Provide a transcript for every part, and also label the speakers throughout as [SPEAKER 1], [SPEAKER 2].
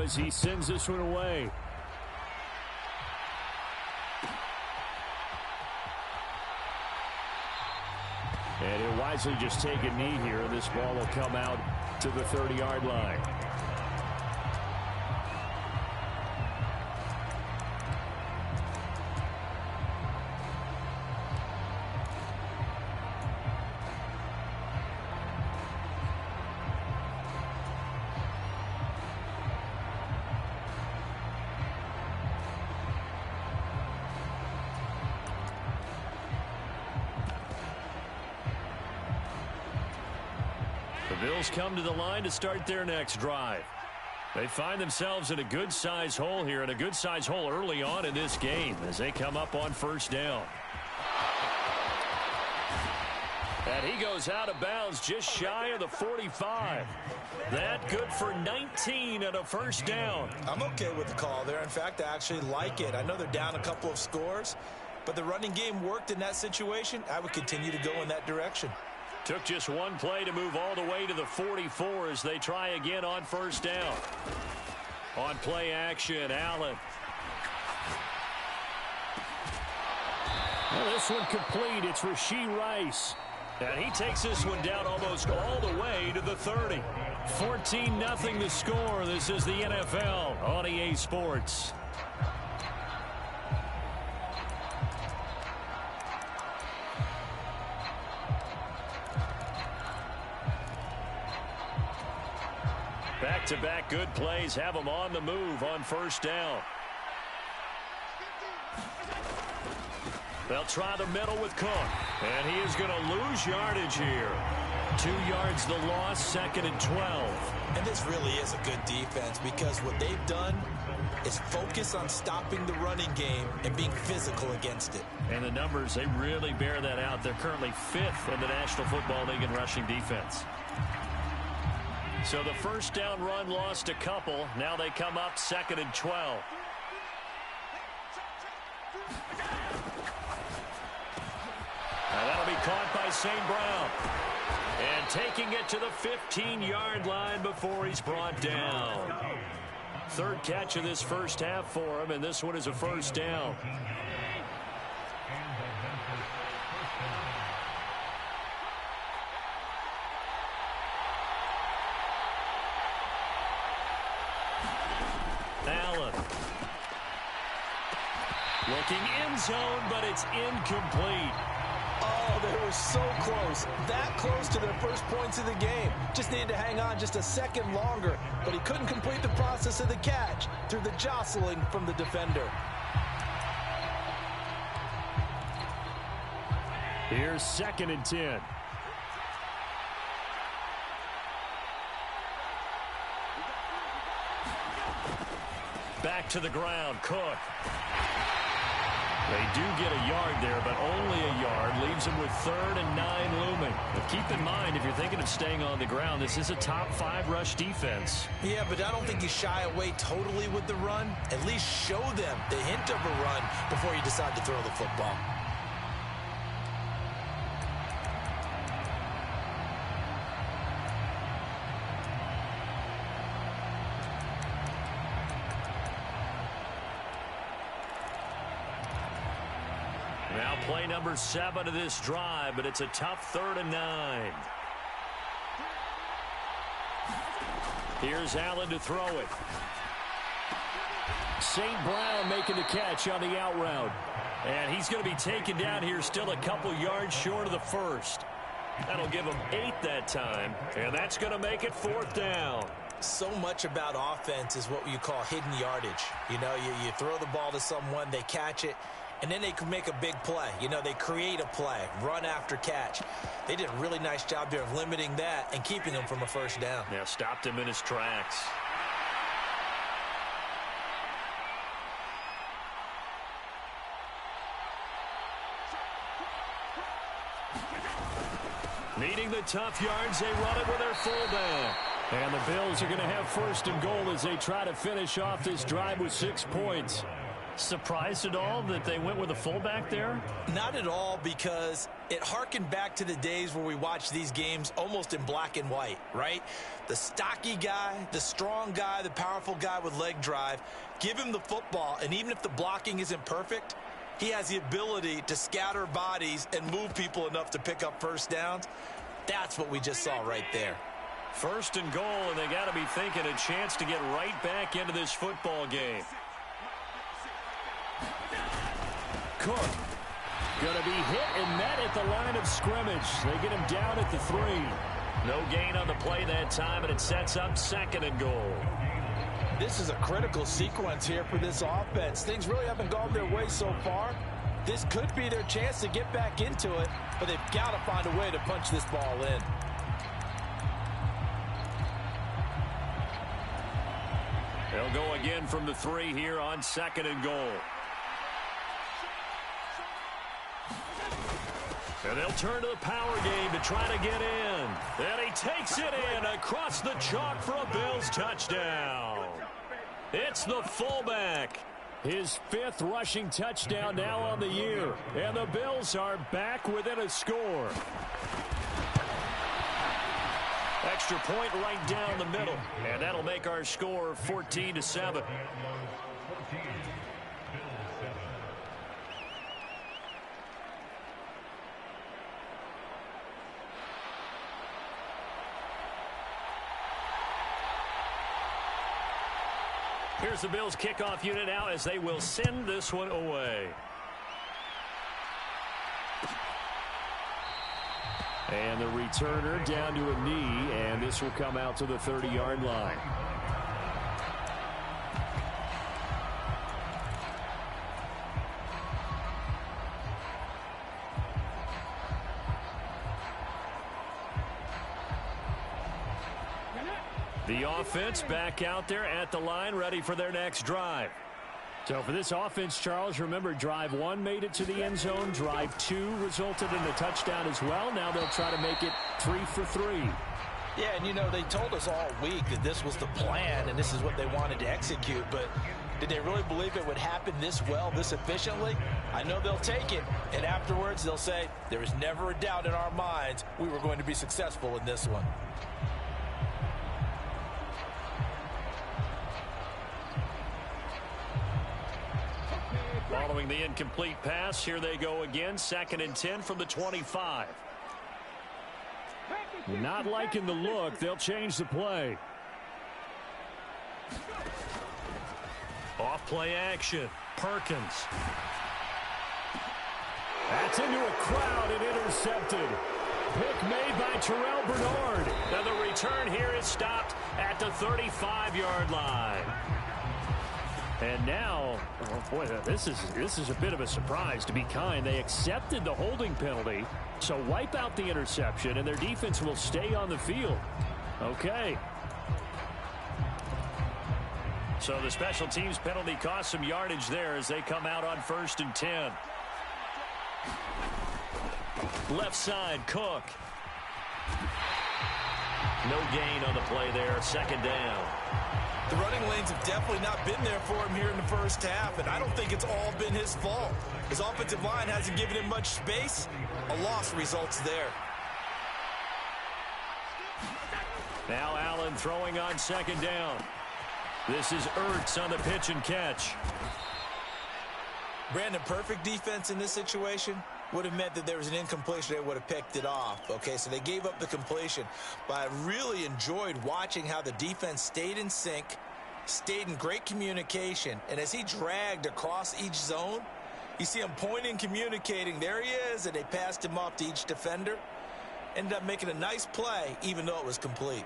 [SPEAKER 1] as he sends this one away. And he'll wisely just take a knee here. This ball will come out to the 30-yard line. The Bills come to the line to start their next drive. They find themselves in a good-sized hole here, and a good-sized hole early on in this game as they come up on first down. And he goes out of bounds just shy of the 45. That good for 19 and a first down.
[SPEAKER 2] I'm okay with the call there. In fact, I actually like it. I know they're down a couple of scores, but the running game worked in that situation. I would continue to go in that direction.
[SPEAKER 1] Took just one play to move all the way to the 44 as they try again on first down. On play action, Allen. Well, this one complete. It's Rashee Rice. And he takes this one down almost all the way to the 30. 14-0 the score. This is the NFL on EA Sports. Back-to-back good plays have them on the move on first down. They'll try the middle with Cook. And he is going to lose yardage here. 2 yards the loss, second and 12.
[SPEAKER 2] And this really is a good defense because what they've done is focus on stopping the running game and being physical against it.
[SPEAKER 1] And the numbers, they really bear that out. They're currently 5th in the National Football League in rushing defense. So the first down run lost a couple. Now they come up second and 12. And that'll be caught by St. Brown. And taking it to the 15-yard line before he's brought down. Third catch of this first half for him, and this one is a first down. Allen. Looking end zone, but it's incomplete.
[SPEAKER 2] Oh, they were so close. That close to their first points of the game. Just needed to hang on just a second longer, but he couldn't complete the process of the catch through the jostling from the defender.
[SPEAKER 1] Here's second and 10. Back to the ground, Cook. They do get a yard there, but only a yard. Leaves them with 3rd and 9 looming. But keep in mind, if you're thinking of staying on the ground, this is a top 5 rush defense.
[SPEAKER 2] Yeah, but I don't think you shy away totally with the run. At least show them the hint of a run before you decide to throw the football.
[SPEAKER 1] Now play number 7 of this drive, but it's a tough 3rd and 9. Here's Allen to throw it. St. Brown making the catch on the out route. And he's going to be taken down here still a couple yards short of the first. That'll give him 8 that time, and that's going to make it 4th down.
[SPEAKER 2] So much about offense is what you call hidden yardage. You know, you throw the ball to someone, they catch it, and then they can make a big play. You know, they create a play, run after catch. They did a really nice job there of limiting that and keeping him from a first down.
[SPEAKER 1] Yeah, stopped him in his tracks. Needing the tough yards, they run it with their fullback. And the Bills are going to have 1st and goal as they try to finish off this drive with 6 points. Surprised at all that they went with a fullback there?
[SPEAKER 2] Not at all, because it harkened back to the days where we watched these games almost in black and white, right? The stocky guy, the strong guy, the powerful guy with leg drive, give him the football, and even if the blocking isn't perfect, he has the ability to scatter bodies and move people enough to pick up first downs. That's what we just saw right there.
[SPEAKER 1] First and goal, and they got to be thinking a chance to get right back into this football game. Cook going to be hit and met at the line of scrimmage. They get him down at the 3. No gain on the play that time, and it sets up second and goal.
[SPEAKER 2] This is a critical sequence here for this offense. Things really haven't gone their way so far. This could be their chance to get back into it, but they've got to find a way to punch this ball in.
[SPEAKER 1] They'll go again from the 3 here on second and goal. And they'll turn to the power game to try to get in. And he takes it in across the chalk for a Bills touchdown. It's the fullback. His 5th rushing touchdown now on the year. And the Bills are back within a score. Extra point right down the middle. And that'll make our score 14-7. Here's the Bills kickoff unit now as they will send this one away. And the returner down to a knee, and this will come out to the 30-yard line. The offense back out there at the line, ready for their next drive. So for this offense, Charles, remember, drive 1 made it to the end zone. Drive 2 resulted in a touchdown as well. Now they'll try to make it 3 for 3.
[SPEAKER 2] Yeah, and, you know, they told us all week that this was the plan and this is what they wanted to execute. But did they really believe it would happen this well, this efficiently? I know they'll take it. And afterwards, they'll say, there was never a doubt in our minds we were going to be successful in this one.
[SPEAKER 1] Following the incomplete pass, here they go again. 2nd and 10 from the 25. Not liking the look. They'll change the play. Off play action. Perkins. That's into a crowd and intercepted. Pick made by Terrell Bernard. And the return here is stopped at the 35-yard line. And now, oh boy, this is a bit of a surprise, to be kind. They accepted the holding penalty, so wipe out the interception, and their defense will stay on the field. Okay. So the special teams penalty cost some yardage there as they come out on 1st and 10. Left side, Cook. No gain on the play there, 2nd down.
[SPEAKER 2] The running lanes have definitely not been there for him here in the first half, and I don't think it's all been his fault. His offensive line hasn't given him much space. A loss results there.
[SPEAKER 1] Now Allen throwing on 2nd down. This is Ertz on the pitch and catch.
[SPEAKER 2] Brandon, perfect defense in this situation would have meant that there was an incompletion. They would have picked it off. Okay, so they gave up the completion. But I really enjoyed watching how the defense stayed in sync, stayed in great communication. And as he dragged across each zone, you see him pointing, communicating. There he is, and they passed him off to each defender. Ended up making a nice play, even though it was complete.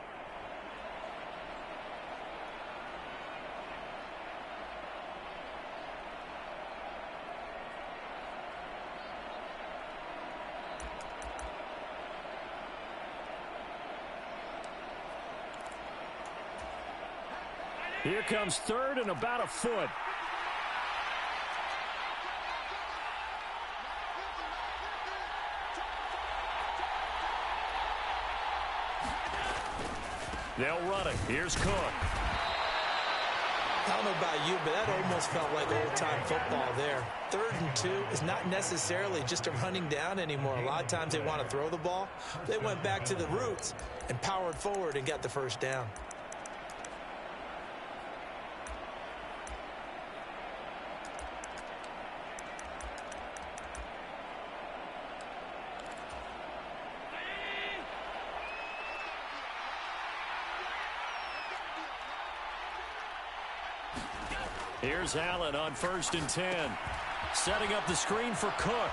[SPEAKER 1] Here comes 3rd and about a foot. They'll run it. Here's Cook.
[SPEAKER 2] I don't know about you, but that almost felt like old-time football there. 3rd and 2 is not necessarily just a running down anymore. A lot of times they want to throw the ball. They went back to the roots and powered forward and got the first down.
[SPEAKER 1] Here's Allen on 1st and 10. Setting up the screen for Cook.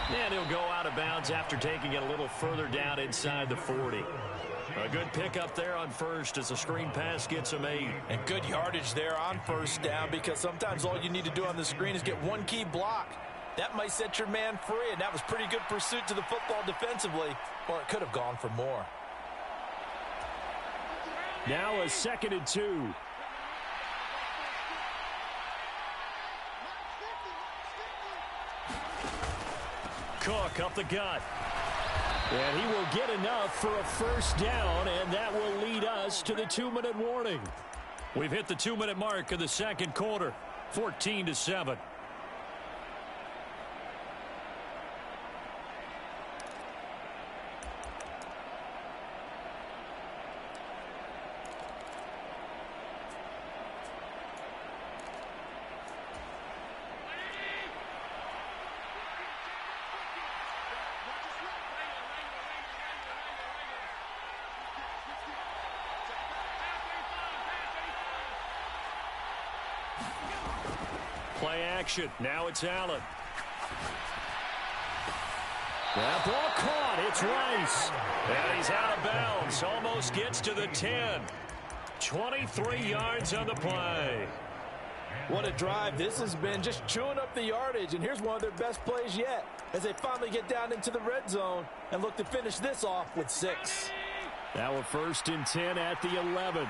[SPEAKER 1] And he'll go out of bounds after taking it a little further down inside the 40. A good pickup there on first as the screen pass gets him 8.
[SPEAKER 2] And good yardage there on 1st down, because sometimes all you need to do on the screen is get one key block. That might set your man free, and that was pretty good pursuit to the football defensively, or it could have gone for more.
[SPEAKER 1] Now a 2nd and 2. Cook up the gut. And he will get enough for a first down, and that will lead us to the 2-minute warning. We've hit the 2-minute mark of the 2nd quarter, 14-7. Play action. Now it's Allen. That ball caught. It's Rice. And he's out of bounds. Almost gets to the 10. 23 yards on the play.
[SPEAKER 2] What a drive this has been, just chewing up the yardage. And here's one of their best plays yet as they finally get down into the red zone and look to finish this off with 6.
[SPEAKER 1] Now a 1st and 10 at the 11.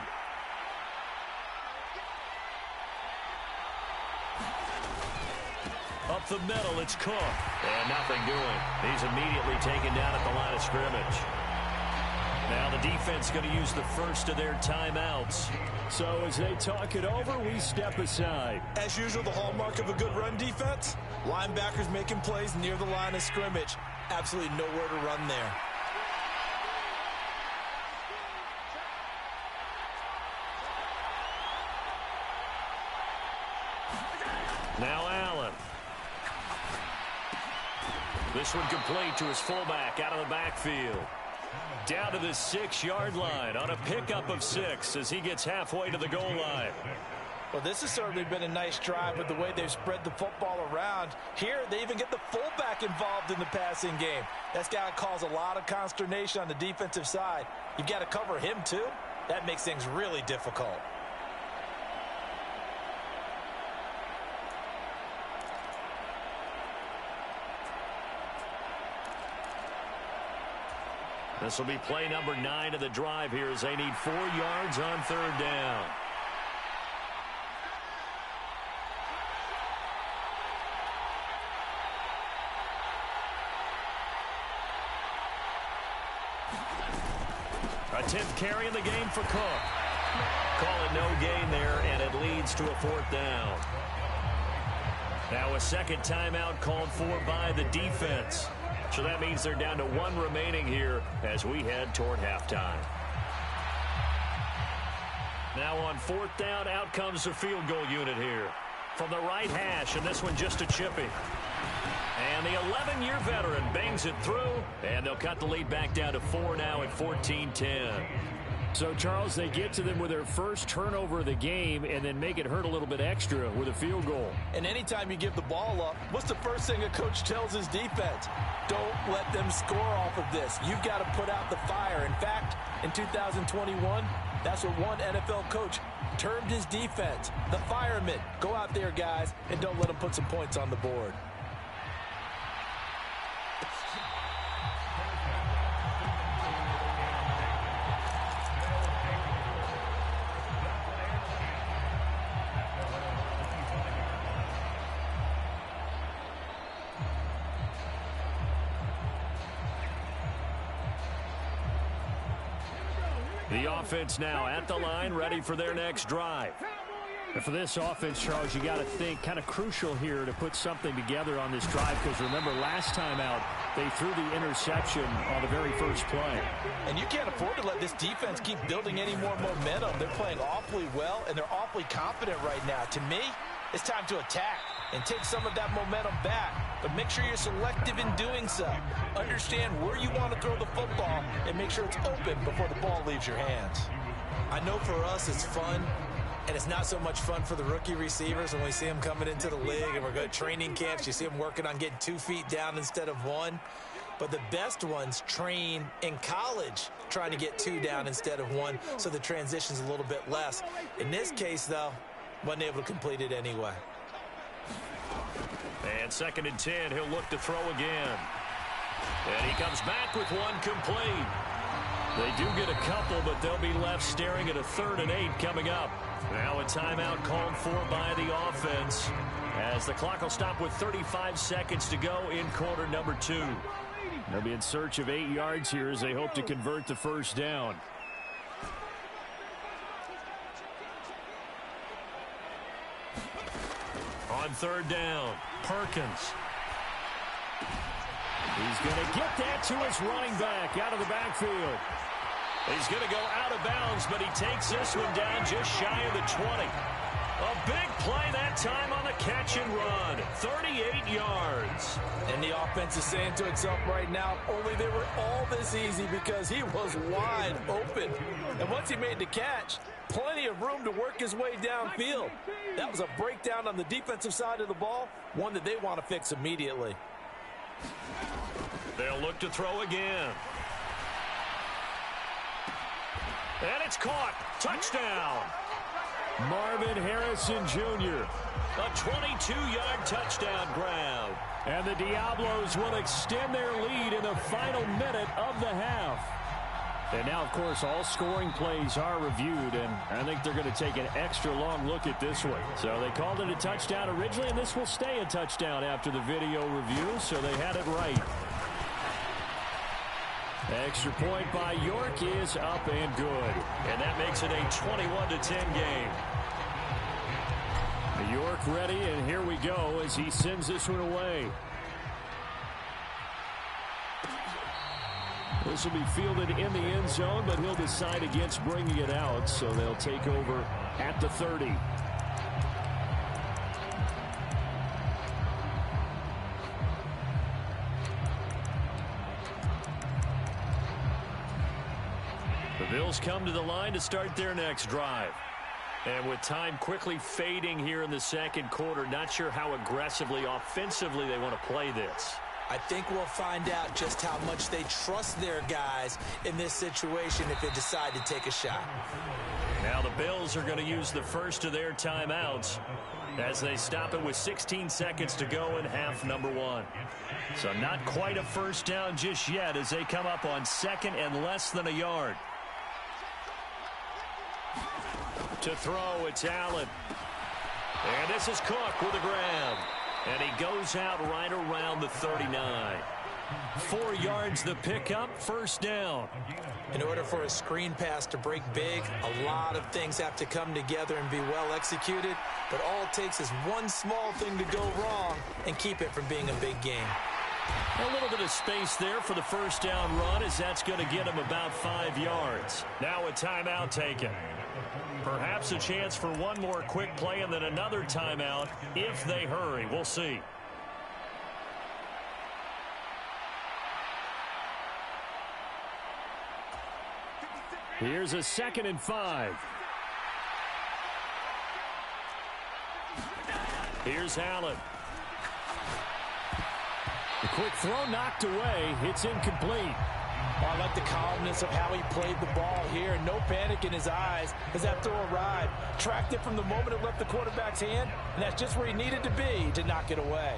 [SPEAKER 1] Up the middle, it's Cook. And nothing doing. He's immediately taken down at the line of scrimmage. Now the defense going to use the first of their timeouts. So as they talk it over, we step aside.
[SPEAKER 2] As usual, the hallmark of a good run defense, linebackers making plays near the line of scrimmage. Absolutely nowhere to run there.
[SPEAKER 1] Now Allen. This one complete to his fullback out of the backfield. Down to the 6-yard line on a pickup of 6 as he gets halfway to the goal line.
[SPEAKER 2] Well, this has certainly been a nice drive with the way they've spread the football around. Here, they even get the fullback involved in the passing game. That's got to cause a lot of consternation on the defensive side. You've got to cover him, too. That makes things really difficult.
[SPEAKER 1] This will be play number 9 of the drive here as they need 4 yards on 3rd down. A 10th carry in the game for Cook. Call it no gain there, and it leads to a 4th down. Now a 2nd timeout called for by the defense. So that means they're down to 1 remaining here as we head toward halftime. Now on 4th down, out comes the field goal unit here. From the right hash, and this one just a chippy. And the 11-year veteran bangs it through, and they'll cut the lead back down to 4 now at 14-10.
[SPEAKER 3] So, Charles, they get to them with their first turnover of the game and then make it hurt a little bit extra with a field goal.
[SPEAKER 2] And anytime you give the ball up, what's the first thing a coach tells his defense? Don't let them score off of this. You've got to put out the fire. In fact, in 2021, that's what one NFL coach termed his defense, the firemen. Go out there, guys, and don't let them put some points on the board.
[SPEAKER 1] The offense now at the line, ready for their next drive.
[SPEAKER 3] And for this offense, Charles, you got to think kind of crucial here to put something together on this drive, because remember last time out they threw the interception on the very first play.
[SPEAKER 2] And you can't afford to let this defense keep building any more momentum. They're playing awfully well, and they're awfully confident right now. To me, it's time to attack and take some of that momentum back. But make sure you're selective in doing so. Understand where you want to throw the football and make sure it's open before the ball leaves your hands. I know for us it's fun, and it's not so much fun for the rookie receivers when we see them coming into the league and we're going to training camps. You see them working on getting 2 feet down instead of 1. But the best ones train in college trying to get 2 down instead of 1, so the transition's a little bit less. In this case, though, wasn't able to complete it anyway.
[SPEAKER 1] And 2nd and 10, he'll look to throw again. And he comes back with 1 complete. They do get a couple, but they'll be left staring at a 3rd and 8 coming up. Now a timeout called for by the offense, as the clock will stop with 35 seconds to go in quarter number 2. They'll be in search of 8 yards here as they hope to convert the first down. On 3rd down, Perkins. He's going to get that to his running back out of the backfield. He's going to go out of bounds, but he takes this one down just shy of the 20. A big play that time on the catch and run. 38 yards.
[SPEAKER 2] And the offense is saying to itself right now, only they were all this easy because he was wide open. And once he made the catch, plenty of room to work his way downfield. That was a breakdown on the defensive side of the ball, one that they want to fix immediately.
[SPEAKER 1] They'll look to throw again. And it's caught. Touchdown.
[SPEAKER 3] Marvin Harrison Jr.
[SPEAKER 1] A 22-yard touchdown grab.
[SPEAKER 3] And the Diablos will extend their lead in the final minute of the half. And now, of course, all scoring plays are reviewed, and I think they're going to take an extra long look at this one. So they called it a touchdown originally, and this will stay a touchdown after the video review, so they had it right. Extra point by York is up and good.
[SPEAKER 1] And that makes it a 21-10 game.
[SPEAKER 3] York ready, and here we go as he sends this one away. This will be fielded in the end zone, but he'll decide against bringing it out, so they'll take over at the 30.
[SPEAKER 1] The Bills come to the line to start their next drive. And with time quickly fading here in the second quarter, not sure how aggressively, offensively they want to play this.
[SPEAKER 2] I think we'll find out just how much they trust their guys in this situation if they decide to take a shot.
[SPEAKER 1] Now the Bills are going to use the first of their timeouts as they stop it with 16 seconds to go in half number 1. So not quite a first down just yet as they come up on 2nd and less than a yard. To throw, it's Allen. And this is Cook with a grab. And he goes out right around the 39. 4 yards the pickup, first down.
[SPEAKER 2] In order for a screen pass to break big, a lot of things have to come together and be well executed. But all it takes is one small thing to go wrong and keep it from being a big game.
[SPEAKER 1] A little bit of space there for the first down run, as that's going to get him about 5 yards. Now a timeout taken. Perhaps a chance for one more quick play and then another timeout if they hurry. We'll see.
[SPEAKER 3] Here's a 2nd and 5.
[SPEAKER 1] Here's Allen.
[SPEAKER 3] The quick throw knocked away. It's incomplete.
[SPEAKER 2] Oh, I like the calmness of how he played the ball here. No panic in his eyes as that throw arrived. Tracked it from the moment it left the quarterback's hand, and that's just where he needed to be to knock it away.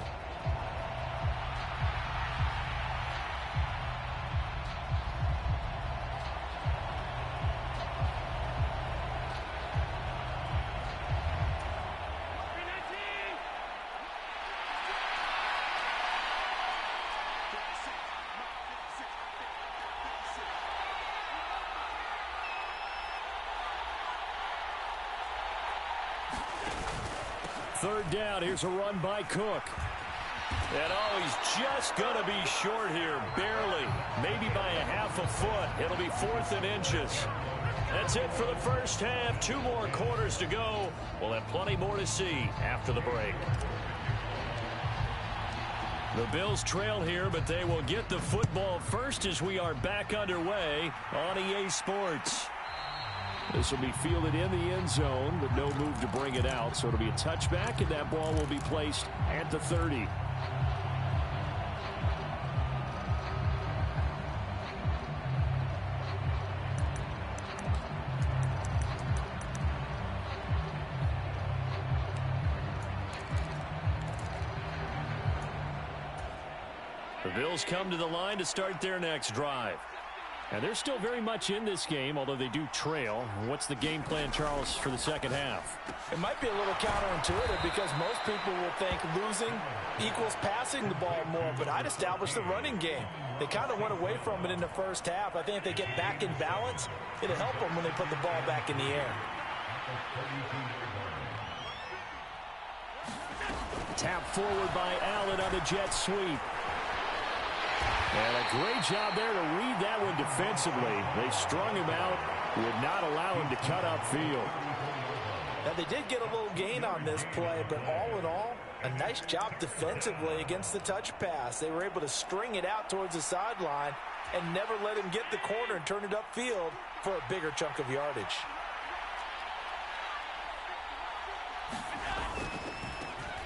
[SPEAKER 3] third down. Here's a run by Cook.
[SPEAKER 1] And he's just going to be short here, barely, maybe by a half a foot. It'll be 4th and inches. That's it for the first half. 2 more quarters to go. We'll have plenty more to see after the break. The Bills trail here, but they will get the football first as we are back underway on EA Sports. This will be fielded in the end zone, but no move to bring it out. So it'll be a touchback, and that ball will be placed at the 30. The Bills come to the line to start their next drive. And they're still very much in this game, although they do trail. What's the game plan, Charles, for the second half?
[SPEAKER 2] It might be a little counterintuitive because most people will think losing equals passing the ball more, but I'd establish the running game. They kind of went away from it in the first half. I think if they get back in balance, it'll help them when they put the ball back in the air.
[SPEAKER 3] Tap forward by Allen on the jet sweep. And a great job there to read that one defensively. They strung him out, would not allow him to cut upfield.
[SPEAKER 2] Now, they did get a little gain on this play, but all in all, a nice job defensively against the touch pass. They were able to string it out towards the sideline and never let him get the corner and turn it upfield for a bigger chunk of yardage.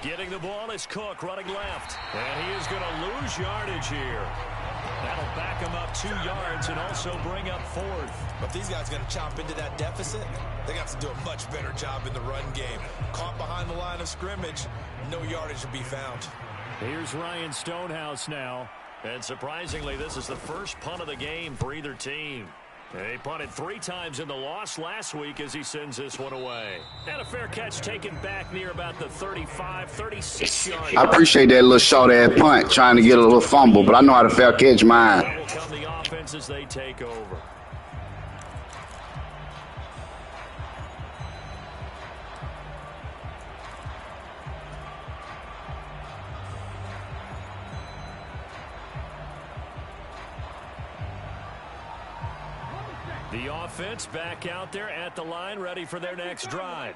[SPEAKER 1] Getting the ball is Cook running left. And he is going to lose yardage here. That'll back him up 2 yards and also bring up 4th.
[SPEAKER 2] But if these guys are going to chop into that deficit, they got to do a much better job in the run game. Caught behind the line of scrimmage, no yardage to be found.
[SPEAKER 3] Here's Ryan Stonehouse now.
[SPEAKER 1] And surprisingly, this is the first punt of the game for either team. They punted 3 times in the loss last week as he sends this one away. And a fair catch taken back near about the 35, 36-yard line.
[SPEAKER 4] I appreciate that little short-ass punt, trying to get a little fumble, but I know how to fair catch mine.
[SPEAKER 1] That will come the offense as they take over. The offense back out there at the line, ready for their next drive.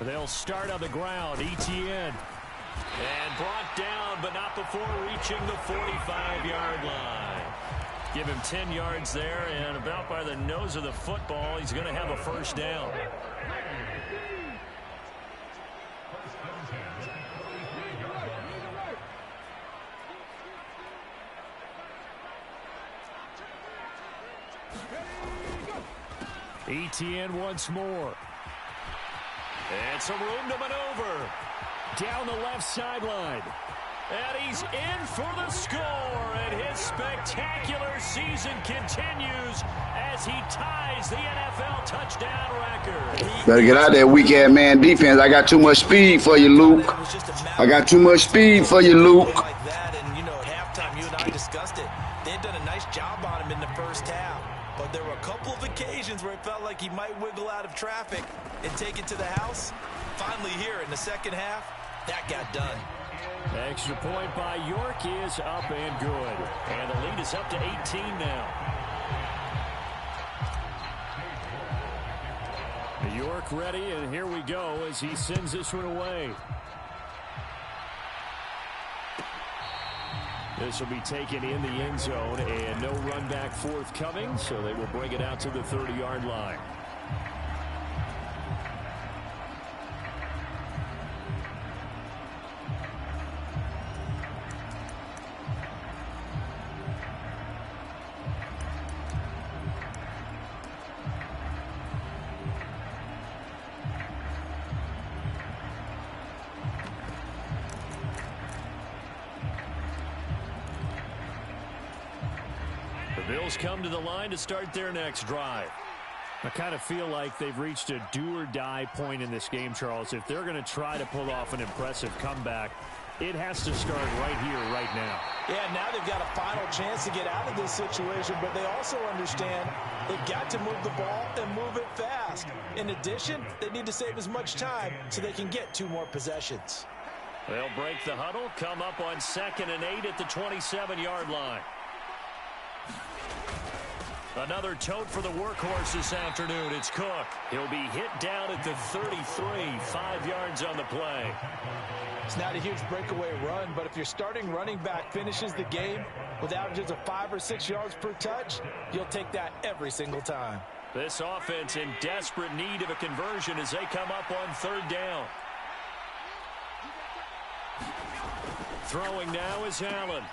[SPEAKER 1] They'll start on the ground. Etienne. And brought down, but not before reaching the 45-yard line. Give him 10 yards there, and about by the nose of the football, he's going to have a first down. Etienne once more. And some room to maneuver. Down the left sideline. And he's in for the score. And his spectacular season continues as he ties the NFL touchdown record.
[SPEAKER 4] Better get out there, weak-ass man defense. I got too much speed for you, Luke. I got too much speed for you, Luke.
[SPEAKER 2] Like that, and, at halftime, you and I discussed it. They had done a nice job on him in the first half. But there were a couple of occasions where it felt like he might wiggle out of traffic and take it to the house. Finally here in the second half, that got done.
[SPEAKER 3] Extra point by York is up and good.
[SPEAKER 1] And the lead is up to 18 now.
[SPEAKER 3] York ready, and here we go as he sends this one away. This will be taken in the end zone, and no run back forthcoming, so they will bring it out to the 30-yard line.
[SPEAKER 1] Bills come to the line to start their next drive.
[SPEAKER 3] I kind of feel like they've reached a do-or-die point in this game, Charles. If they're going to try to pull off an impressive comeback, It has to start right here, right now.
[SPEAKER 2] Yeah, now they've got a final chance to get out of this situation, but they also understand they've got to move the ball and move it fast. In addition, they need to save as much time so they can get 2 more possessions.
[SPEAKER 1] They'll break the huddle, come up on 2nd and 8 at the 27-yard line. Another tote for the workhorse this afternoon. It's Cook. He'll be hit down at the 33, 5 yards on the play.
[SPEAKER 2] It's not a huge breakaway run, but if your starting running back finishes the game with averages of 5 or 6 yards per touch, you'll take that every single time.
[SPEAKER 1] This offense in desperate need of a conversion as they come up on 3rd down. Throwing now is Allen.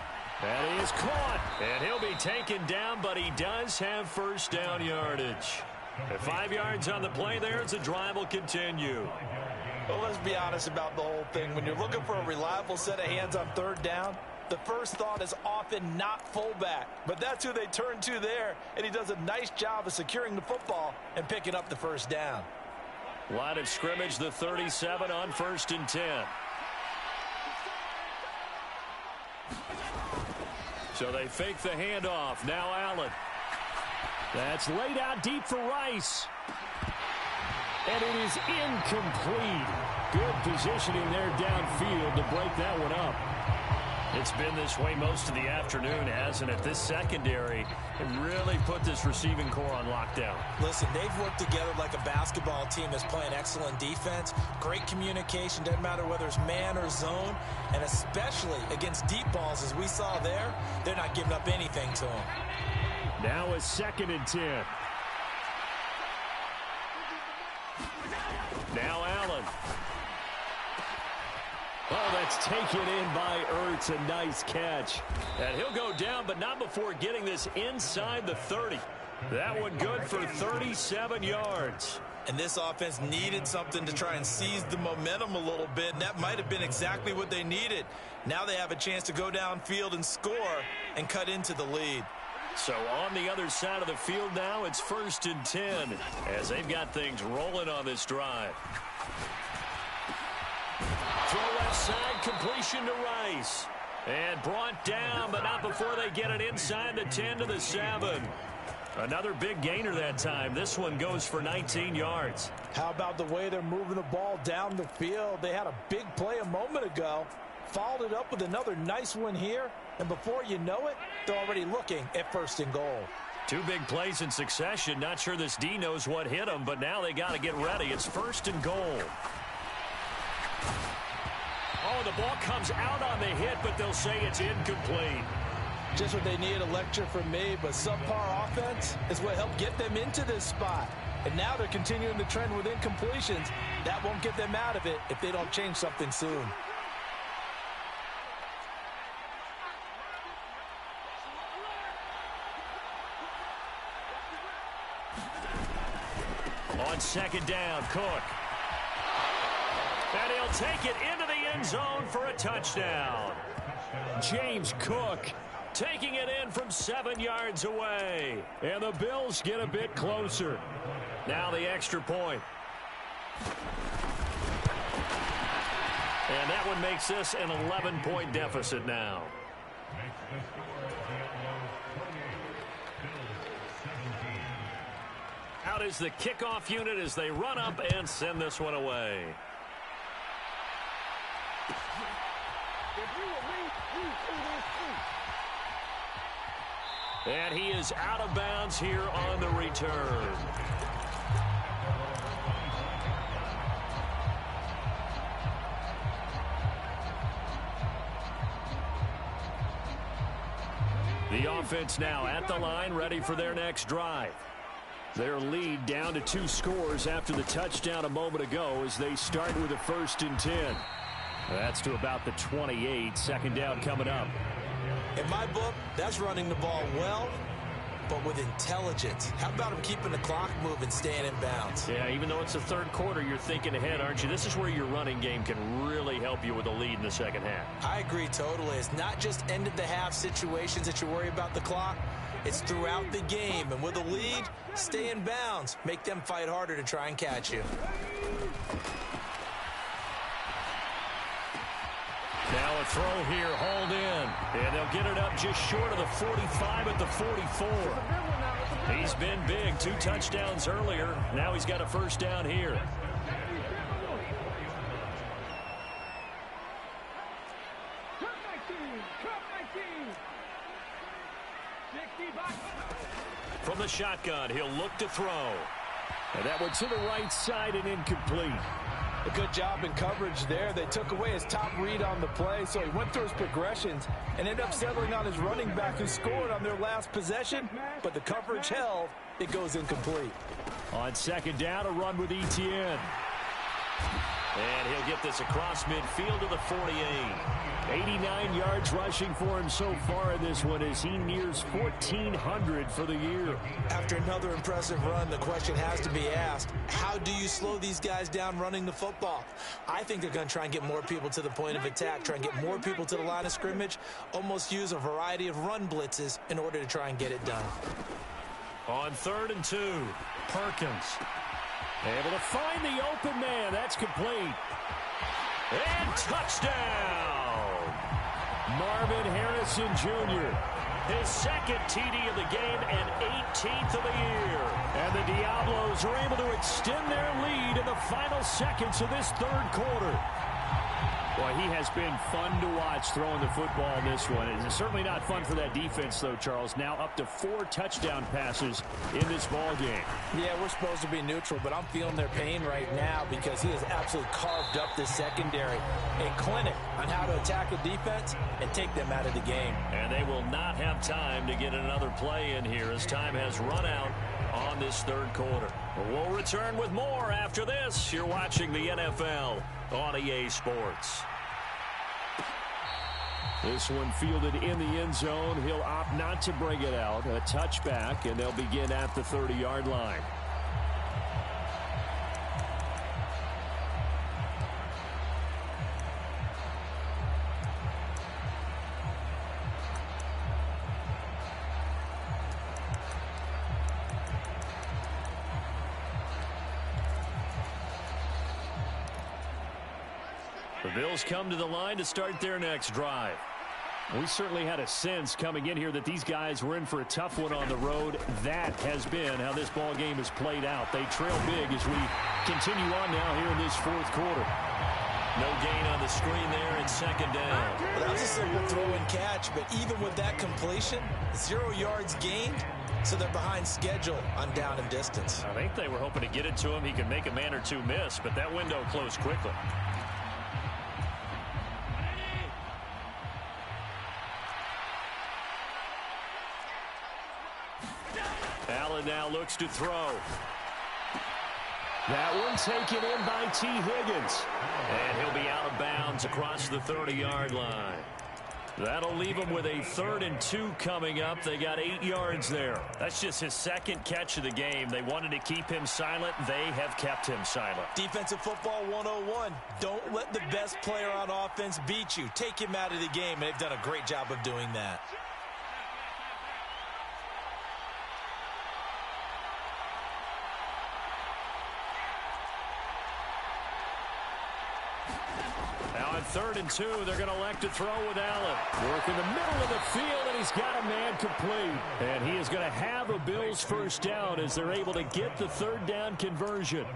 [SPEAKER 1] That is caught, and he'll be taken down, but he does have 1st down yardage. At 5 yards on the play there, as the drive will continue.
[SPEAKER 2] Well, let's be honest about the whole thing. When you're looking for a reliable set of hands on 3rd down, the first thought is often not fullback. But that's who they turn to there, and he does a nice job of securing the football and picking up the 1st down.
[SPEAKER 1] Line of scrimmage, the 37 on 1st and 10. So they fake the handoff. Now Allen.
[SPEAKER 3] That's laid out deep for Rice. And it is incomplete. Good positioning there downfield to break that one up.
[SPEAKER 1] It's been this way most of the afternoon, hasn't it? This secondary really put this receiving core on lockdown.
[SPEAKER 2] Listen, they've worked together like a basketball team that's playing excellent defense. Great communication, doesn't matter whether it's man or zone. And especially against deep balls, as we saw there, they're not giving up anything to them.
[SPEAKER 3] Now a 2nd and 10.
[SPEAKER 1] Now Allen.
[SPEAKER 3] Oh, that's taken in by Ertz. A nice catch.
[SPEAKER 1] And he'll go down, but not before getting this inside the 30. That one good for 37 yards.
[SPEAKER 2] And this offense needed something to try and seize the momentum a little bit, and that might have been exactly what they needed. Now they have a chance to go downfield and score and cut into the lead.
[SPEAKER 1] So on the other side of the field now, it's 1st and 10 as they've got things rolling on this drive. Throw left side, completion to Rice. And brought down, but not before they get it inside the 10 to the 7. Another big gainer that time. This one goes for 19 yards.
[SPEAKER 2] How about the way they're moving the ball down the field? They had a big play a moment ago. Followed it up with another nice one here. And before you know it, they're already looking at 1st and goal.
[SPEAKER 1] 2 big plays in succession. Not sure this D knows what hit them, but now they got to get ready. It's 1st and goal. Oh, the ball comes out on the hit, but they'll say it's incomplete.
[SPEAKER 2] Just what they need, a lecture from me, but subpar offense is what helped get them into this spot. And now they're continuing the trend with incompletions. That won't get them out of it if they don't change something soon.
[SPEAKER 1] On 2nd down, Cook. And he'll take it into the end zone for a touchdown.
[SPEAKER 3] James Cook
[SPEAKER 1] taking it in from 7 yards away.
[SPEAKER 3] And the Bills get a bit closer.
[SPEAKER 1] Now the extra point. And that one makes this an 11-point deficit now. Out is the kickoff unit as they run up and send this one away. And he is out of bounds here on the return. The offense now at the line, ready for their next drive. Their lead down to 2 scores after the touchdown a moment ago as they start with a 1st and 10. That's to about the 28. 2nd down coming up.
[SPEAKER 2] In my book, that's running the ball well, but with intelligence. How about him keeping the clock moving, staying in bounds?
[SPEAKER 1] Yeah, even though it's the 3rd quarter, you're thinking ahead, aren't you? This is where your running game can really help you with a lead in the 2nd half.
[SPEAKER 2] I agree totally. It's not just end-of-the-half situations that you worry about the clock. It's throughout the game. And with a lead, stay in bounds. Make them fight harder to try and catch you.
[SPEAKER 1] Now a throw here, hauled in. And they'll get it up just short of the 45 at the 44. He's been big. 2 touchdowns earlier. Now he's got a first down here. From the shotgun, he'll look to throw.
[SPEAKER 3] And that one to the right side and incomplete.
[SPEAKER 5] A good job in coverage there. They took away his top read on the play, so he went through his progressions and ended up settling on his running back who scored on their last possession, but the coverage held. It goes incomplete.
[SPEAKER 3] On second down, a run with Etienne.
[SPEAKER 1] And he'll get this across midfield to the 48.
[SPEAKER 3] 89 yards rushing for him so far in this one as he nears 1,400 for the year.
[SPEAKER 2] After another impressive run, the question has to be asked, how do you slow these guys down running the football? I think they're going to try and get more people to the point of attack, try and get more people to the line of scrimmage, almost use a variety of run blitzes in order to try and get it done.
[SPEAKER 1] On 3rd and 2, Perkins.
[SPEAKER 3] Able to find the open man. That's complete.
[SPEAKER 1] And touchdown!
[SPEAKER 3] Marvin Harrison Jr.
[SPEAKER 1] His second TD of the game and 18th of the year.
[SPEAKER 3] And the Diablos are able to extend their lead in the final seconds of this 3rd quarter. Boy, he has been fun to watch throwing the football in this one. It's certainly not fun for that defense, though, Charles. Now up to 4 touchdown passes in this ball game.
[SPEAKER 5] Yeah, we're supposed to be neutral, but I'm feeling their pain right now because he has absolutely carved up this secondary. A clinic on how to attack a defense and take them out of the game.
[SPEAKER 1] And they will not have time to get another play in here as time has run out on this 3rd quarter. We'll return with more after this. You're watching the NFL on EA Sports.
[SPEAKER 3] This one fielded in the end zone. He'll opt not to bring it out. A touchback, and they'll begin at the 30-yard line.
[SPEAKER 1] The Bills come to the line to start their next drive.
[SPEAKER 3] We certainly had a sense coming in here that these guys were in for a tough one on the road. That has been how this ball game has played out. They trail big as we continue on now here in this 4th quarter.
[SPEAKER 1] No gain on the screen there in 2nd down.
[SPEAKER 2] Well, that was a simple throw and catch, but even with that completion, 0 yards gained, so they're behind schedule on down and distance.
[SPEAKER 1] I think they were hoping to get it to him. He could make a man or two miss, but that window closed quickly. Allen now looks to throw.
[SPEAKER 3] That one taken in by T. Higgins.
[SPEAKER 1] And he'll be out of bounds across the 30-yard line. That'll leave him with a 3rd and 2 coming up. They got 8 yards there. That's just his 2nd catch of the game. They wanted to keep him silent. They have kept him silent.
[SPEAKER 2] Defensive football 101. Don't let the best player on offense beat you. Take him out of the game, and they've done a great job of doing that.
[SPEAKER 1] Now on 3rd and 2, they're going to elect to throw with Allen.
[SPEAKER 3] Work in the middle of the field, and he's got a man complete. And he is going to have a Bills first down as they're able to get the 3rd down conversion.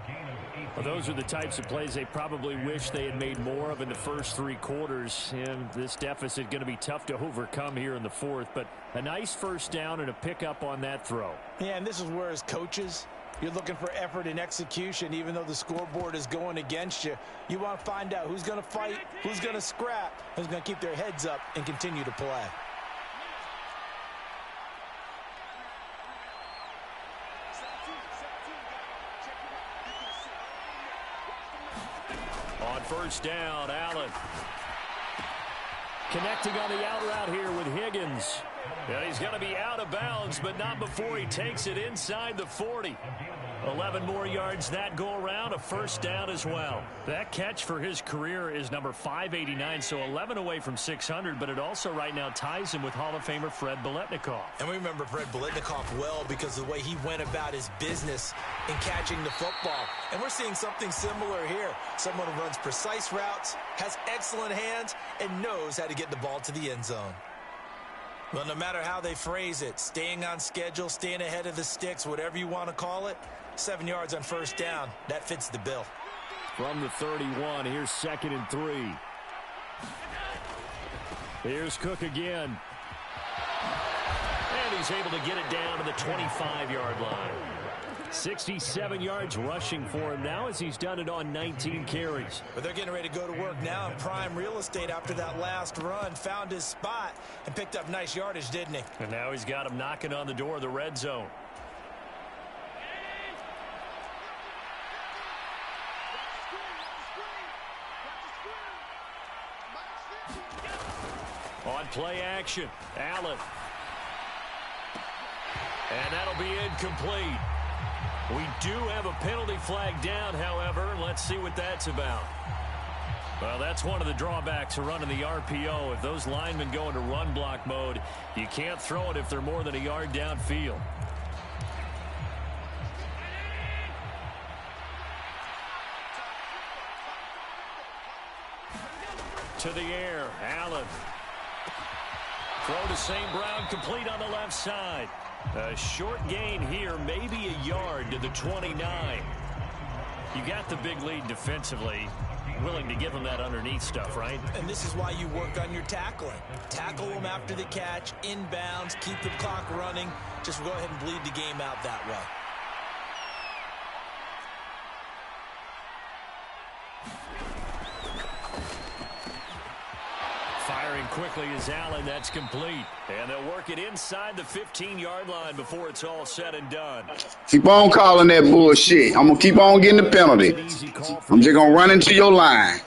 [SPEAKER 3] Well, those are the types of plays they probably wish they had made more of in the first 3 quarters. And this deficit going to be tough to overcome here in the 4th. But a nice first down and a pickup on that throw.
[SPEAKER 5] Yeah, and this is where as coaches, you're looking for effort and execution, even though the scoreboard is going against you. You want to find out who's going to fight, who's going to scrap, who's going to keep their heads up and continue to play.
[SPEAKER 1] On first down, Allen.
[SPEAKER 3] Connecting on the out route here with Higgins.
[SPEAKER 1] Yeah, he's going to be out of bounds, but not before he takes it inside the 40. 11 more yards that go around, a first down as well. That catch for his career is number 589, so 11 away from 600, but it also right now ties him with Hall of Famer Fred Biletnikoff.
[SPEAKER 2] And we remember Fred Biletnikoff well because of the way he went about his business in catching the football. And we're seeing something similar here. Someone who runs precise routes, has excellent hands, and knows how to get the ball to the end zone. Well, no matter how they phrase it, staying on schedule, staying ahead of the sticks, whatever you want to call it, 7 yards on first down, that fits the bill.
[SPEAKER 3] From the 31, here's 2nd and 3. Here's Cook again.
[SPEAKER 1] And he's able to get it down to the 25-yard line.
[SPEAKER 3] 67 yards rushing for him now as he's done it on 19 carries.
[SPEAKER 2] But they're getting ready to go to work now in prime real estate after that last run. Found his spot and picked up nice yardage, didn't he?
[SPEAKER 1] And now he's got him knocking on the door of the red zone. On play action, Allen. And that'll be incomplete. We do have a penalty flag down, however. Let's see what that's about. Well, that's one of the drawbacks of running the RPO. If those linemen go into run block mode, you can't throw it if they're more than a yard downfield. To the air, Allen. Throw to St. Brown, complete on the left side. A short gain here, maybe a yard to the 29. You got the big lead defensively. Willing to give them that underneath stuff, right?
[SPEAKER 2] And this is why you work on your tackling. Tackle them after the catch, inbounds, keep the clock running. Just go ahead and bleed the game out that way.
[SPEAKER 1] Firing quickly is Allen. That's complete. And they'll work it inside the 15-yard line before it's all said and done.
[SPEAKER 4] Keep on calling that bullshit. I'm going to keep on getting the penalty. I'm just going to run into your line.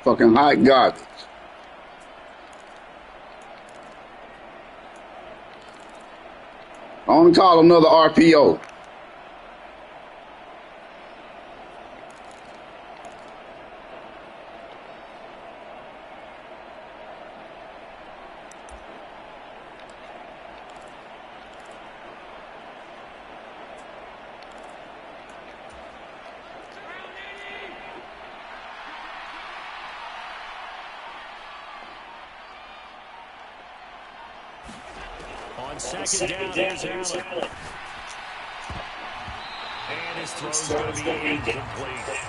[SPEAKER 4] Fucking hot garbage. I want to call another RPO.
[SPEAKER 1] On second down, here's Allen. And his throw's going to be incomplete.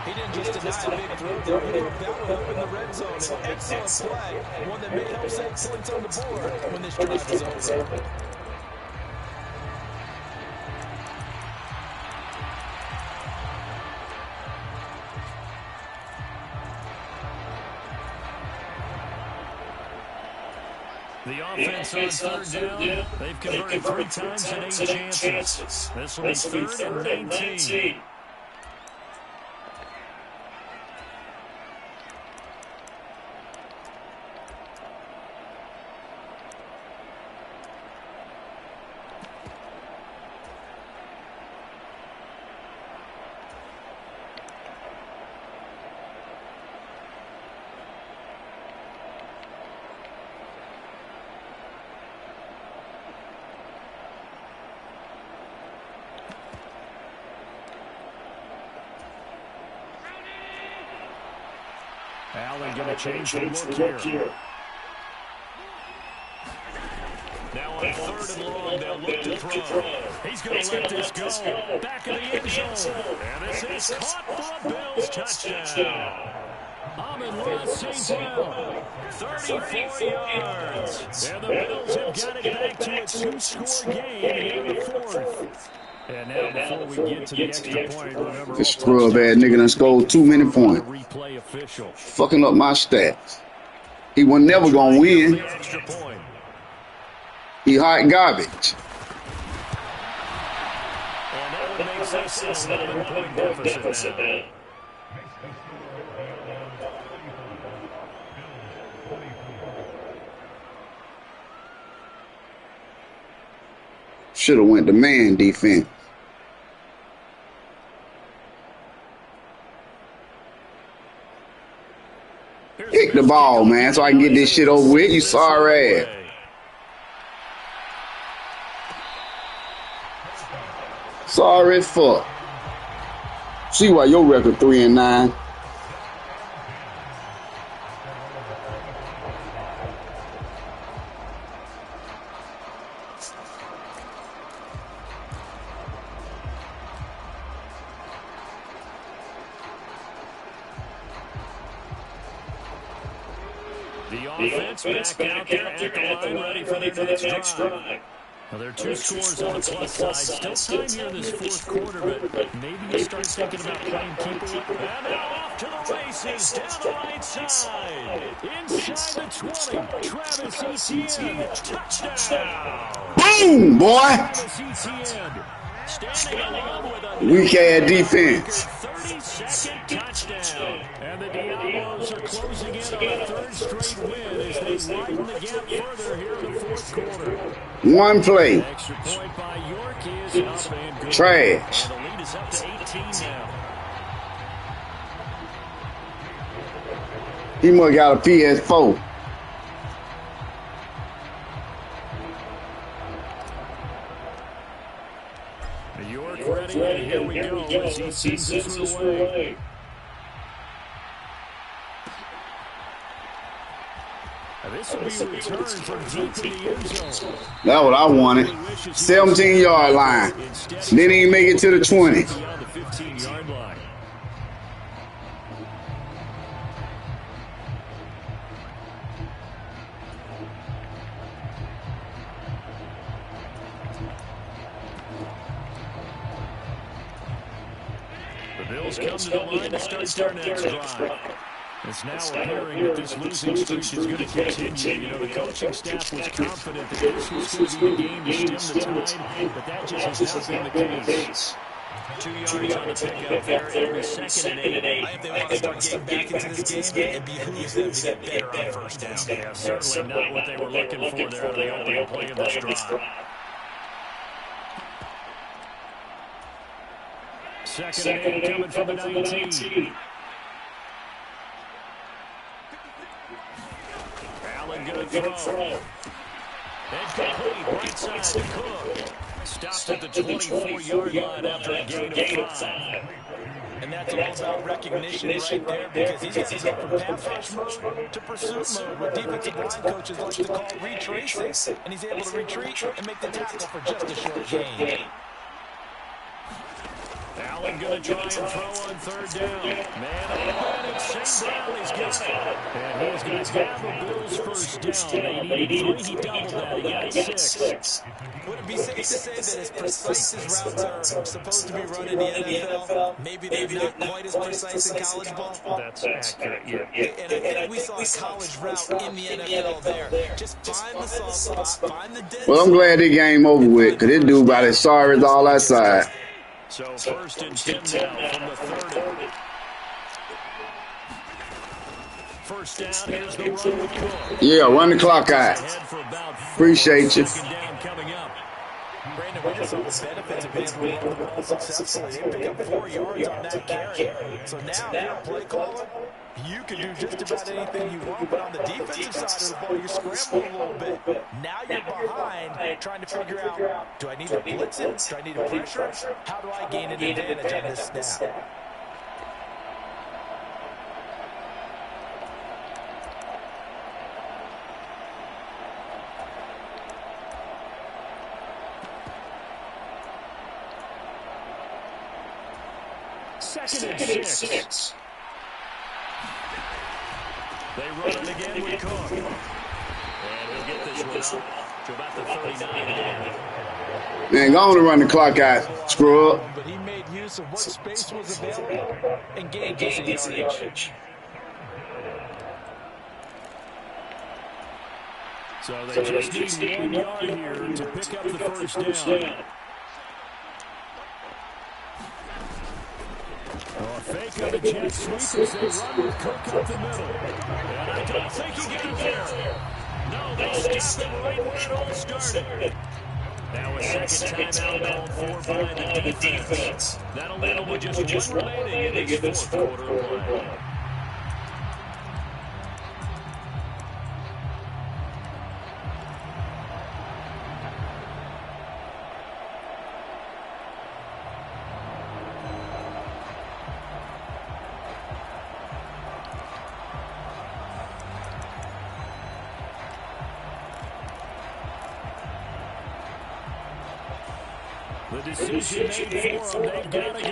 [SPEAKER 5] He didn't just deny a big throw there. He broke that one up in the red zone. An excellent play. One that may help save points on the board when this drive is over.
[SPEAKER 1] The offense on third down, they've converted 3 times and 8 chances. This will be 3rd and 19. Allen going to change the look here. Now on 3rd and long, they'll look to throw. He's going to let this go. Back of the end zone. And this is caught for a Bills touchdown. Amon-Ra St. Brown, 34 yards. And the Bills have got it back to a 2-score game in the 4th. And now before we get to the extra point, remember,
[SPEAKER 4] this scrub-ass nigga done scored too many points. Fucking up my stats. He was never going to win. He hot garbage.
[SPEAKER 1] And that would make this an 11-point deficit now.
[SPEAKER 4] Should have went to man defense. Kick the ball, man, so I can get this shit over with. You sorry ass. Sorry fuck. See why your record 3-9.
[SPEAKER 1] The offense back out there at the line, ready for their next drive. Well, there are two scores on the plus side. Still time here in this fourth quarter, but maybe you start thinking about playing keeper. And now off to the races, down the right side. Inside the 20, Travis Etienne, touchdown.
[SPEAKER 4] Boom, boy.
[SPEAKER 1] Travis Etienne standing alone with a
[SPEAKER 4] weak ass defense.
[SPEAKER 1] 32nd touchdown. And the Diablos are closing in on a third straight win as they widen the gap further here in the fourth quarter.
[SPEAKER 4] One play.
[SPEAKER 1] Extra point by York is up and good.
[SPEAKER 4] Trash.
[SPEAKER 1] And the lead is up to 18 now.
[SPEAKER 4] He must got a PS4.
[SPEAKER 1] York ready, and here we go as he sends this one away. This will be a return from deep in the end zone.
[SPEAKER 4] That's what I wanted. 17-yard line. Didn't even make it to the 20.
[SPEAKER 1] Beyond the 15-yard line. The Bills come to the line to start their next drive. It's now appearing that this losing streak is going to continue. You know, the coaching staff was confident that this was going to be the game to stem the tide, but that just has not been the case. 2 yards on the pickup there. It'll be second and 8.
[SPEAKER 2] If they want to start getting back into this game, it behooves them to get better on first down.
[SPEAKER 1] Yeah, certainly not what they were looking for there on the opening play of this drive. Second and 8 coming from the 19. Allen going to throw. And complete right side to Cook. Stopped at the 24-yard line after a gain of 5.
[SPEAKER 5] And that's all about recognition right there, because he's got to go from pass rush mode to pursuit mode, what defensive line coaches like to call retracing. And he's able to retreat and make the tackle for just a short gain.
[SPEAKER 1] Allen going to try and throw on third down. Man open, it's St. Brown. He's got it. And he's going to have the Bills first down. They needed 3. He doubled that. He got 6.
[SPEAKER 5] Would it be safe to say that as precise as routes are supposed to be run in the NFL, maybe they're not quite as precise in college ball?
[SPEAKER 1] That's accurate, yeah.
[SPEAKER 5] And I think we saw a college route in the NFL there. Just find the soft spot, find the dead.
[SPEAKER 4] Well, I'm glad this game over with, because this dude about as sorry as all that side.
[SPEAKER 1] So first and 10 now from the 30. First down, here's the run with Cook.
[SPEAKER 4] Yeah, run the clock out. Appreciate you.
[SPEAKER 1] Down coming up.
[SPEAKER 5] Brandon, we just saw the benefits of being able to run the ball successfully. They pick up 4 yards on that carry. So now, you're a play caller, you can do just about anything you want, but on the defensive side of the ball, you're scrambling a little bit. Now you're behind, trying to figure out, do I need to blitz it? Do I need to pressure it? How do I gain an advantage on this snap?
[SPEAKER 1] Second and 6. They run it again with Cook. And he'll get this one up to about the 39.
[SPEAKER 4] Man, go on and run the clock out. Screw up.
[SPEAKER 5] But he made use of what space was available and gained decent yardage.
[SPEAKER 1] So they just need 1 yard here to pick up the first down. Fake on the jet sweep as they run with Cook up the middle. And I don't think he got there. No, they stopped him right where it all started. Now a second timeout called for by the defense. That'll leave them with just one remaining in this fourth quarter of play. The decision made for them. They've got to go.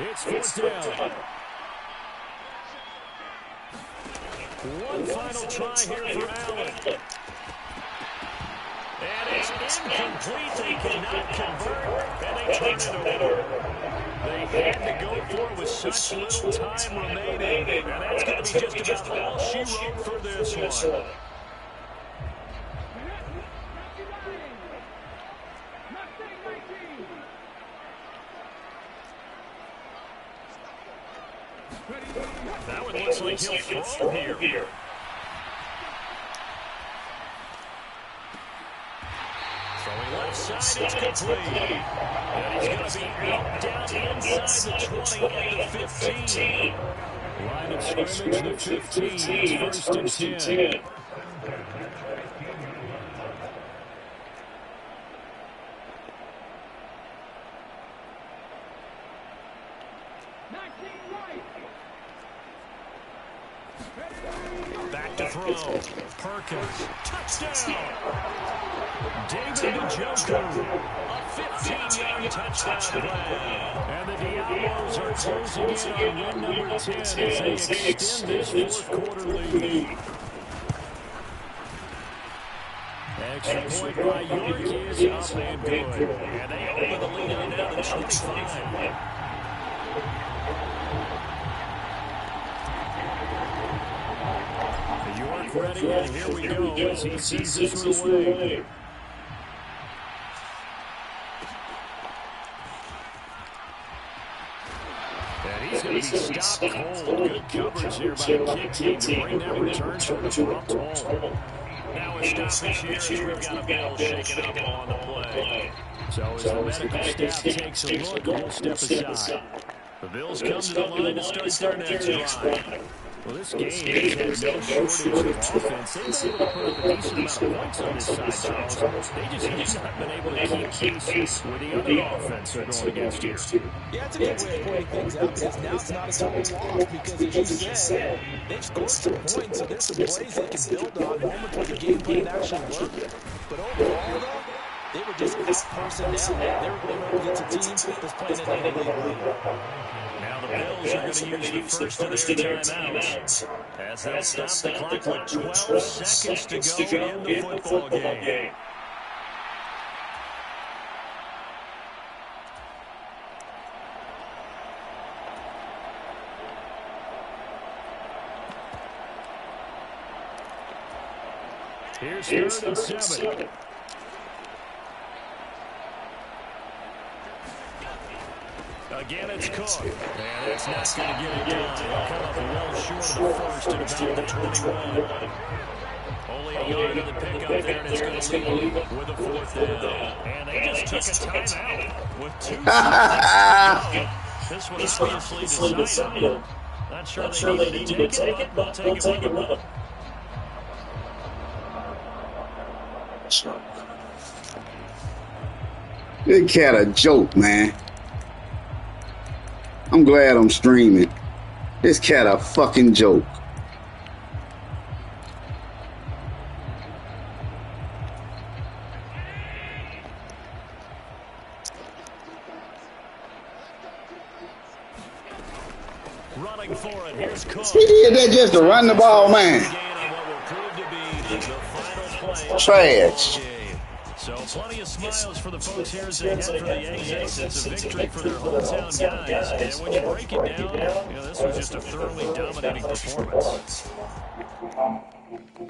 [SPEAKER 1] It's fourth down. One final try here for Allen. And it's incomplete. They cannot convert, and they turn it over. They had to go for it with such little time remaining, and that's going to be just about all she wrote for this one. That one looks like he'll throw here. Throwing left side, it's complete. And he's going to be out down inside the 20 at the 15. Line of scrimmage, the 15. It's first and 10. Back to throw. Perkins. Touchdown. David Njoku. A 15-yard touchdown play. And the Diablos are closing in on win number 10 as they extend this fourth quarter lead. Extra point by York is up and good. And they open the lead on down to 25. York ready, and here we go as he sees this one away. And he's going to be stopped cold. Good coverage here by the kick team to bring that return to the abrupt hole. Now a stoppage here as we've got a ball shaken up on the play. So as the medical staff takes a look, we'll step aside. The Bills come to the line to start their next drive. Well, this game has had no shortage of offense. They've been able to put up a decent amount of points on this side, Charles. They just have not been able to keep pace with the other offense they're going against here.
[SPEAKER 5] Yeah, it's a good way of pointing things out because now it's not a total loss because, as you said, they've scored some points, so there's some plays they can build on, moments where the game plan actually worked. But overall, though, they were just out-personnel. They were going up against a team that's playing at an elite level.
[SPEAKER 1] Now the Bills are going to use the first of their timeouts as they'll stop the clock with 12 seconds to go in the football game. Here's third and 7. Again, it's Cook. And that's not going to get it done. He'll come up well short of the first at about the 21. Only a yard of the pickup there, and it's going to leave with a fourth down. And they just took a timeout with 2 seconds to go. This one obviously decided. Not sure they needed to take it, but take it with them.
[SPEAKER 4] This cat a joke, man. I'm glad I'm streaming. This cat a fucking joke.
[SPEAKER 1] Running for it. Here's Cook.
[SPEAKER 4] He did that just to run the ball, man. Trash.
[SPEAKER 1] So plenty of smiles for the folks here as they head for the exits. It's a victory for their hometown guys. And when you break it down, this was just a thoroughly dominating performance.